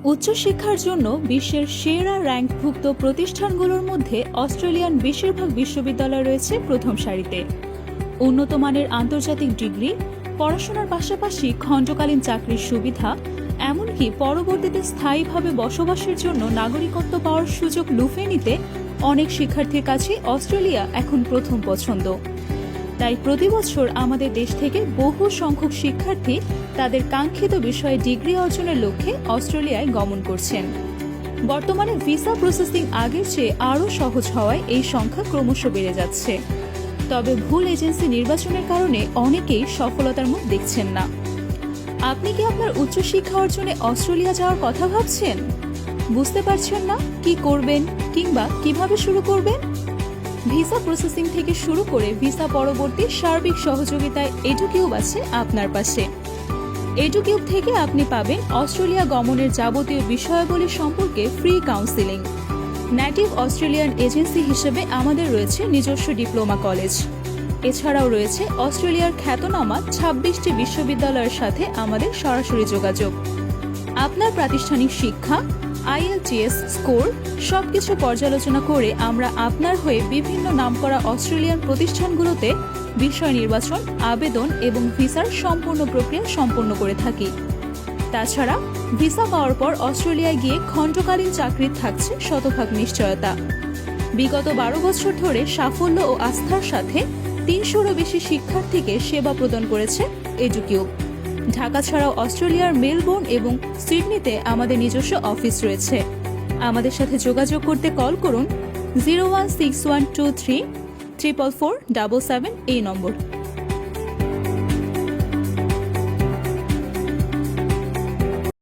উচ্চশিক্ষার জন্য বিশ্বের সেরা র্যাঙ্কভুক্ত প্রতিষ্ঠানগুলোর মধ্যে অস্ট্রেলিয়ান বেশিরভাগ বিশ্ববিদ্যালয় রয়েছে প্রথম সারিতে। উন্নত মানের আন্তর্জাতিক ডিগ্রি, পড়াশোনার পাশাপাশি খণ্ডকালীন চাকরির সুবিধা, এমনকি পরবর্তীতে স্থায়ীভাবে বসবাসের জন্য নাগরিকত্ব পাওয়ার সুযোগ লুফে নিতে অনেক শিক্ষার্থীর কাছে অস্ট্রেলিয়া এখন প্রথম পছন্দ। তাই প্রতি বছর আমাদের দেশ থেকে বহু সংখ্যক শিক্ষার্থী তাদের কাঙ্ক্ষিত বিষয়ে ডিগ্রি অর্জনের লক্ষ্যে অস্ট্রেলিয়ায় গমন করছেন। বর্তমানে ভিসা প্রসেসিং আগের চেয়ে আরও সহজ হওয়ায় এই সংখ্যা ক্রমশ বেড়ে যাচ্ছে। তবে ভুল এজেন্সি নির্বাচনের কারণে অনেকেই সফলতার মুখ দেখছেন না। আপনি কি আপনার উচ্চশিক্ষা অর্জনে অস্ট্রেলিয়া যাওয়ার কথা ভাবছেন? বুঝতে পারছেন না কি করবেন কিংবা কিভাবে শুরু করবেন? ভিসা প্রসেসিং থেকে শুরু করে ভিসা পরবর্তী সার্বিক সহযোগিতায় এডুকিউব আছে আপনার পাশে। এডুকিউব থেকে আপনি পাবেন অস্ট্রেলিয়া গমনের যাবতীয় বিষয়াবলী সম্পর্কে free counselling. Native Australian agency হিসেবে আমাদের রয়েছে নিজস্ব ডিপ্লোমা কলেজ। এছাড়াও রয়েছে অস্ট্রেলিয়ার খ্যাতনামা 26টি বিশ্ববিদ্যালয়ের সাথে আমাদের সরাসরি যোগাযোগ। আপনার প্রাতিষ্ঠানিক শিক্ষা, IELTS স্কোর সবকিছু পর্যালোচনা করে আমরা আপনার হয়ে বিভিন্ন নামকরা অস্ট্রেলিয়ান প্রতিষ্ঠানগুলোতে বিষয় নির্বাচন, আবেদন এবং ভিসার সম্পূর্ণ প্রক্রিয়া সম্পন্ন করে থাকি। তাছাড়া ভিসা পাওয়ার পর অস্ট্রেলিয়ায় গিয়ে খণ্ডকালীন চাকরির থাকছে শতভাগ নিশ্চয়তা। বিগত 12 বছর ধরে সাফল্য ও আস্থার সাথে 300-রও বেশি শিক্ষার্থীকে সেবা প্রদান করেছে এডুকিউব। ঢাকা ছাড়াও অস্ট্রেলিয়ার মেলবোর্ন এবং সিডনিতে আমাদের নিজস্ব অফিস রয়েছে। আমাদের সাথে যোগাযোগ করতে কল করুন 016123 44477 এই নম্বর।